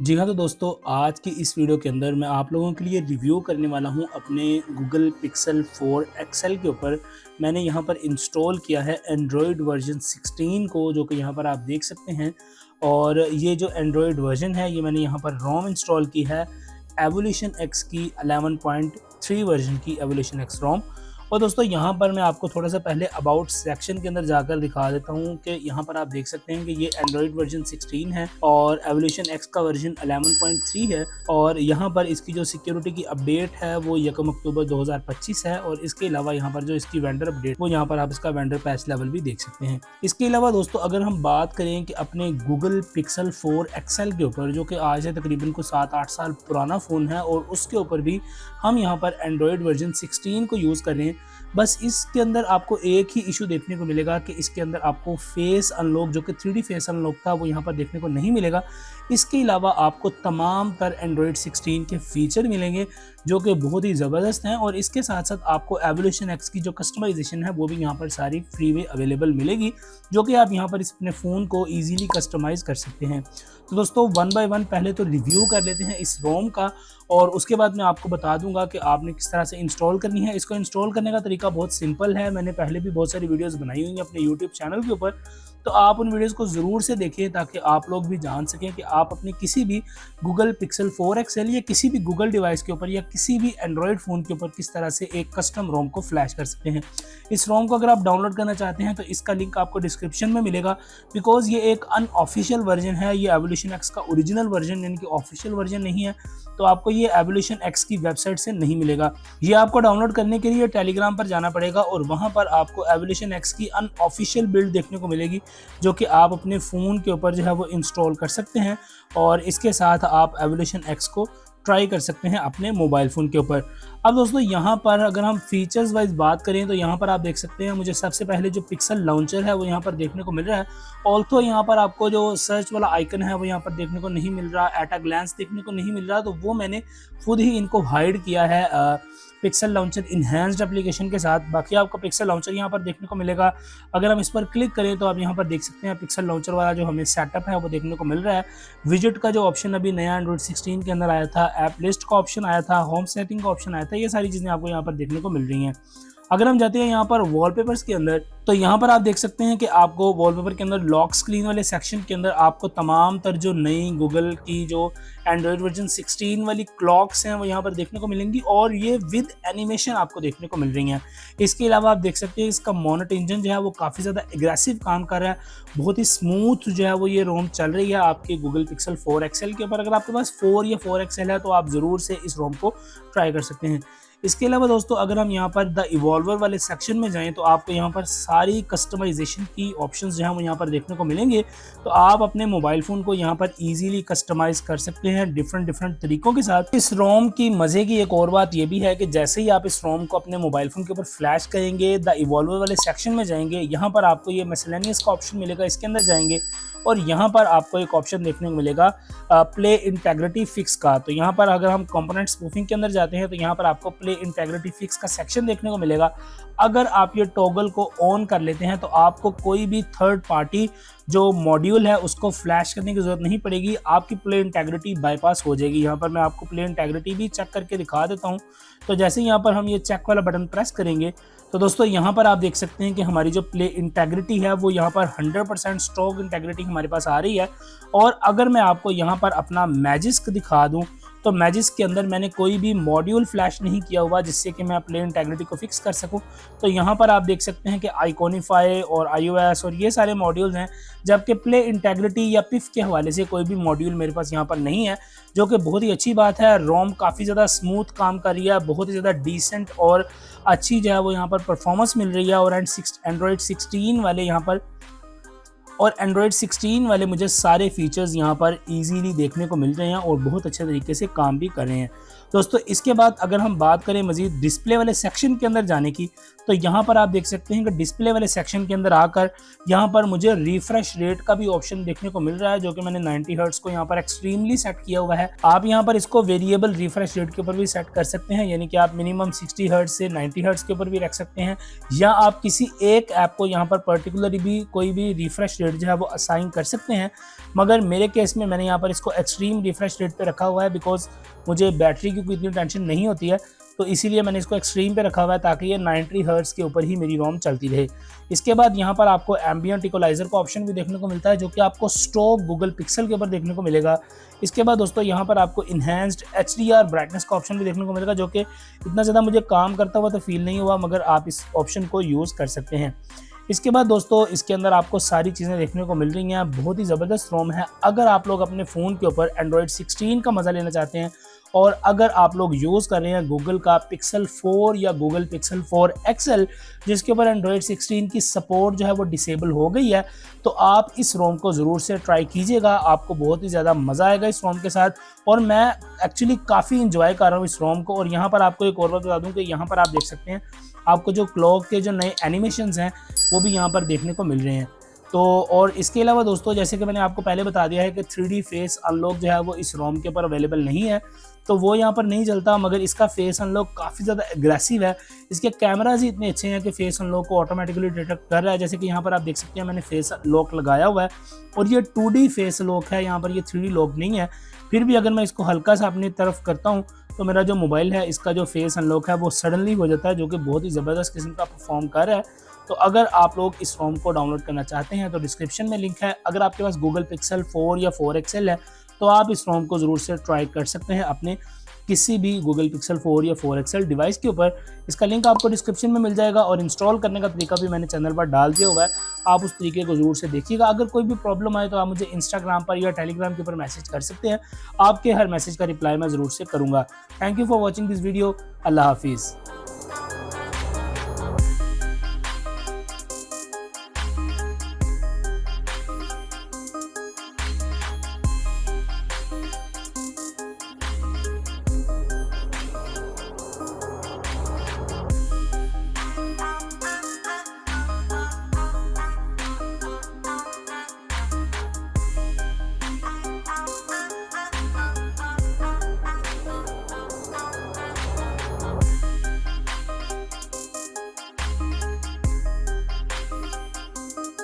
जी हाँ, तो दोस्तों आज की इस वीडियो के अंदर मैं आप लोगों के लिए रिव्यू करने वाला हूँ अपने गूगल पिक्सल 4 एक्सेल के ऊपर। मैंने यहाँ पर इंस्टॉल किया है एंड्रॉयड वर्ज़न 16 को, जो कि यहाँ पर आप देख सकते हैं। और ये जो एंड्रॉयड वर्ज़न है, ये मैंने यहाँ पर रोम इंस्टॉल की है एवोल्यूशन एक्स की 11.3 वर्ज़न की एवोल्यूशन एक्स रोम। और दोस्तों यहाँ पर मैं आपको थोड़ा-सा पहले अबाउट सेक्शन के अंदर जाकर दिखा देता हूँ कि यहाँ पर आप देख सकते हैं कि ये एंड्रॉयड वर्ज़न 16 है और एवोल्यूशन एक्स का वर्ज़न 11.3 है। और यहाँ पर इसकी जो सिक्योरिटी की अपडेट है वो 1 अक्टूबर 2025 है। और इसके अलावा यहाँ पर जो इसकी वेंडर अपडेट, वो यहाँ पर आप इसका वेंडर पैच लेवल भी देख सकते हैं। इसके अलावा दोस्तों अगर हम बात करें कि अपने गूगल पिक्सल 4 एक्सेल के ऊपर, जो कि आज से तकरीबन को 7-8 साल पुराना फ़ोन है, और उसके ऊपर भी हम यहाँ पर एंड्रॉयड वर्ज़न 16 को यूज़ कर रहे हैं। बस इसके अंदर आपको एक ही इशू देखने को मिलेगा कि इसके अंदर आपको फेस अनलॉक, जो कि 3D फेस अनलॉक था, वो यहाँ पर देखने को नहीं मिलेगा। इसके अलावा आपको तमाम तर एंड्रॉयड 16 के फीचर मिलेंगे जो कि बहुत ही ज़बरदस्त हैं। और इसके साथ साथ आपको एवोल्यूशन एक्स की जो कस्टमाइजेशन है वो भी यहाँ पर सारी फ्री वे अवेलेबल मिलेगी, जो कि आप यहाँ पर इस अपने फ़ोन को ईजिली कस्टमाइज़ कर सकते हैं। तो दोस्तों वन बाय वन पहले तो रिव्यू कर लेते हैं इस रोम का, और उसके बाद मैं आपको बता दूंगा कि आपने किस तरह से इंस्टॉल करनी है। इसको इंस्टॉल करने का तरीका बहुत सिंपल है। मैंने पहले भी बहुत सारी वीडियोस बनाई हुई हैं अपने यूट्यूब चैनल के ऊपर, तो आप उन वीडियोस को ज़रूर से देखें ताकि आप लोग भी जान सकें कि आप अपने किसी भी गूगल पिक्सल 4 एक्सेल या किसी भी गूगल डिवाइस के ऊपर या किसी भी एंड्रॉयड फ़ोन के ऊपर किस तरह से एक कस्टम रोम को फ्लैश कर सकते हैं। इस रोम को अगर आप डाउनलोड करना चाहते हैं तो इसका लिंक आपको डिस्क्रिप्शन में मिलेगा, बिकॉज ये एक अनऑफिशियल वर्जन है। ये एवोल्यूशन एक्स का ओरिजिनल वर्जन यानी कि ऑफिशियल वर्जन नहीं है, तो आपको ये एवोल्यूशन एक्स की वेबसाइट से नहीं मिलेगा। ये आपको डाउनलोड करने के लिए टेलीग्राम पर जाना पड़ेगा और वहां पर आपको एवोल्यूशन एक्स की अनऑफिशियल बिल्ड देखने को मिलेगी, जो कि आप अपने फ़ोन के ऊपर जो है वो इंस्टॉल कर सकते हैं। और इसके साथ आप एवोल्यूशन एक्स को ट्राई कर सकते हैं अपने मोबाइल फ़ोन के ऊपर। अब दोस्तों यहाँ पर अगर हम फीचर्स वाइज बात करें तो यहाँ पर आप देख सकते हैं मुझे सबसे पहले जो पिक्सल लॉन्चर है वो यहाँ पर देखने को मिल रहा है। ऑल्थो यहाँ पर आपको जो सर्च वाला आइकन है वो यहाँ पर देखने को नहीं मिल रहा, एट अ ग्लैंस देखने को नहीं मिल रहा, तो वो मैंने खुद ही इनको हाइड किया है पिक्सल लॉन्चर इन्हेंस्ड एप्लीकेशन के साथ। बाकी आपको पिक्सल लॉन्चर यहाँ पर देखने को मिलेगा। अगर हम इस पर क्लिक करें तो आप यहाँ पर देख सकते हैं पिक्सल लॉन्चर वाला जो हमें सेटअप है वो देखने को मिल रहा है। विजिट का जो ऑप्शन अभी नया एंड्रॉइड 16 के अंदर आया था, ऐप लिस्ट का ऑप्शन आया था, होम सेटिंग का ऑप्शन आया था, ये सारी चीज़ें आपको यहाँ पर देखने को मिल रही हैं। अगर हम जाते हैं यहाँ पर वॉलपेपर्स के अंदर, तो यहाँ पर आप देख सकते हैं कि आपको वॉलपेपर के अंदर लॉक स्क्रीन वाले सेक्शन के अंदर आपको तमाम तर जो नई गूगल की जो एंड्रॉयड वर्जन 16 वाली क्लॉक्स हैं वो यहाँ पर देखने को मिलेंगी, और ये विद एनिमेशन आपको देखने को मिल रही हैं। इसके अलावा आप देख सकते हैं इसका मोनेट इंजन जो है वो काफ़ी ज़्यादा एग्रेसिव काम कर रहा है, बहुत ही स्मूथ जो है वो ये रोम चल रही है आपके गूगल पिक्सल 4 एक्सेल के ऊपर। अगर आपके पास 4 या 4 एक्सेल है तो आप ज़रूर से इस रोम को ट्राई कर सकते हैं। इसके अलावा दोस्तों अगर हम यहाँ पर द इवॉल्वर वाले सेक्शन में जाएं तो आपको यहाँ पर सारी कस्टमाइजेशन की ऑप्शंस जो हैं वो यहाँ पर देखने को मिलेंगे, तो आप अपने मोबाइल फ़ोन को यहाँ पर इजीली कस्टमाइज़ कर सकते हैं डिफरेंट तरीकों के साथ। इस रोम की मज़े की एक और बात ये भी है कि जैसे ही आप इस रोम को अपने मोबाइल फ़ोन के ऊपर फ्लैश करेंगे, द इवॉल्वर वाले सेक्शन में जाएंगे, यहाँ पर आपको ये मिसलेनियस का ऑप्शन मिलेगा, इसके अंदर जाएंगे और यहाँ पर आपको एक ऑप्शन देखने को मिलेगा प्ले इंटेग्रिटी फिक्स का। तो यहाँ पर अगर हम कंपोनेंट स्पूफिंग के अंदर जाते हैं तो यहाँ पर आपको प्ले इंटेग्रिटी फिक्स का सेक्शन देखने को मिलेगा। अगर आप ये टॉगल को ऑन कर लेते हैं तो आपको कोई भी थर्ड पार्टी जो मॉड्यूल है उसको फ्लैश करने की ज़रूरत नहीं पड़ेगी, आपकी प्ले इंटेग्रिटी बाईपास हो जाएगी। यहाँ पर मैं आपको प्ले इंटेग्रिटी भी चेक करके दिखा देता हूँ। तो जैसे यहाँ पर हम ये चेक वाला बटन प्रेस करेंगे तो दोस्तों यहाँ पर आप देख सकते हैं कि हमारी जो प्ले इंटेग्रिटी है वो यहाँ पर 100% स्ट्रॉन्ग इंटेग्रिटी हमारे पास आ रही है। और अगर मैं आपको यहाँ पर अपना मैजिस्क दिखा दूँ तो मैजिस्क के अंदर मैंने कोई भी मॉड्यूल फ्लैश नहीं किया हुआ जिससे कि मैं प्ले इंटेग्रिटी को फिक्स कर सकूं। तो यहाँ पर आप देख सकते हैं कि आइकॉनिफाई और iOS और ये सारे मॉड्यूल्स हैं, जबकि प्ले इंटेग्रिटी या पिफ के हवाले से कोई भी मॉड्यूल मेरे पास यहाँ पर नहीं है, जो कि बहुत ही अच्छी बात है। रोम काफ़ी ज़्यादा स्मूथ काम कर रही है, बहुत ही ज़्यादा डिसेंट और अच्छी जो है वो यहाँ पर परफॉर्मेंस मिल रही है। और एंड्रॉयड 16 वाले यहाँ पर एंड्रॉयड 16 वाले मुझे सारे फीचर्स यहाँ पर इजीली देखने को मिल रहे हैं और बहुत अच्छे तरीके से काम भी कर रहे हैं। दोस्तों इसके बाद अगर हम बात करें मज़ीद डिस्प्ले वाले सेक्शन के अंदर जाने की, तो यहाँ पर आप देख सकते हैं कि डिस्प्ले वाले सेक्शन के अंदर आकर यहाँ पर मुझे रिफ्रेश रेट का भी ऑप्शन देखने को मिल रहा है, जो कि मैंने 90 हर्ट्ज़ को यहाँ पर एक्सट्रीमली सेट किया हुआ है। आप यहाँ पर इसको वेरिएबल रिफ्रेश रेट के ऊपर भी सेट कर सकते हैं, यानी कि आप मिनिमम 60 हर्ट्ज़ से 90 हर्ट्ज़ के ऊपर भी रख सकते हैं, या आप किसी एक ऐप को यहाँ पर पर्टिकुलरली भी कोई भी रिफ्रेश रेट जो है वो असाइन कर सकते हैं, मगर मेरे केस में मैंने यहाँ पर इसको एक्सट्रीम रिफ्रेश रेट पे रखा हुआ है बिकॉज मुझे बैटरी की कोई इतनी टेंशन नहीं होती है, तो इसीलिए मैंने इसको एक्सट्रीम पे रखा हुआ है ताकि ये 90 हर्ट्ज़ के ऊपर ही मेरी रोम चलती रहे। इसके बाद यहाँ पर आपको एम्बिएंट इक्वलाइज़र का ऑप्शन भी देखने को मिलता है जो कि आपको स्टॉक गूगल पिक्सल के ऊपर देखने को मिलेगा। इसके बाद दोस्तों यहाँ पर आपको इन्हेंस्ड HDR ब्राइटनेस का ऑप्शन भी देखने को मिलेगा जो कि इतना ज़्यादा मुझे काम करता हुआ तो फील नहीं हुआ, मगर आप इस ऑप्शन को यूज़ कर सकते हैं। इसके बाद दोस्तों इसके अंदर आपको सारी चीज़ें देखने को मिल रही हैं, बहुत ही ज़बरदस्त रोम है। अगर आप लोग अपने फ़ोन के ऊपर एंड्रॉयड 16 का मज़ा लेना चाहते हैं और अगर आप लोग यूज़ कर रहे हैं गूगल का पिक्सल 4 या गूगल पिक्सल 4 XL जिसके ऊपर एंड्रॉयड 16 की सपोर्ट जो है वो डिसेबल हो गई है, तो आप इस रोम को ज़रूर से ट्राई कीजिएगा, आपको बहुत ही ज़्यादा मज़ा आएगा इस रोम के साथ। और मैं एक्चुअली काफ़ी इंजॉय कर रहा हूँ इस रोम को। और यहाँ पर आपको एक और बात बता दूँ कि यहाँ पर आप देख सकते हैं आपको जो क्लॉक के जो नए एनिमेशंस हैं वो भी यहाँ पर देखने को मिल रहे हैं। तो और इसके अलावा दोस्तों जैसे कि मैंने आपको पहले बता दिया है कि 3D फेस अनलॉक जो है वो इस रोम के ऊपर अवेलेबल नहीं है, तो वो यहाँ पर नहीं चलता, मगर इसका फेस अनलॉक काफ़ी ज़्यादा एग्रेसिव है। इसके कैमराज ही इतने अच्छे हैं कि फेस अनलॉक को ऑटोमेटिकली डिटेक्ट कर रहा है। जैसे कि यहाँ पर आप देख सकते हैं मैंने फेस लॉक लगाया हुआ है और ये 2D फेस लॉक है, यहाँ पर ये 3D लॉक नहीं है। फिर भी अगर मैं इसको हल्का सा अपनी तरफ करता हूँ तो मेरा जो मोबाइल है इसका जो फेस अनलॉक है वो सडनली हो जाता है, जो कि बहुत ही ज़बरदस्त किस्म का परफॉर्म कर रहा है। तो अगर आप लोग इस रोम को डाउनलोड करना चाहते हैं तो डिस्क्रिप्शन में लिंक है। अगर आपके पास गूगल पिक्सल 4 या 4 XL है तो आप इस रोम को ज़रूर से ट्राई कर सकते हैं अपने किसी भी गूगल पिक्सल 4 या 4 XL डिवाइस के ऊपर। इसका लिंक आपको डिस्क्रिप्शन में मिल जाएगा और इंस्टॉल करने का तरीका भी मैंने चैनल पर डाल दिया हुआ है, आप उस तरीके को ज़रूर से देखिएगा। अगर कोई भी प्रॉब्लम आए तो आप मुझे इंस्टाग्राम पर या टेलीग्राम के ऊपर मैसेज कर सकते हैं, आपके हर मैसेज का रिप्लाई मैं ज़रूर से करूँगा। Thank you for watching this video. अल्लाह हाफिज़।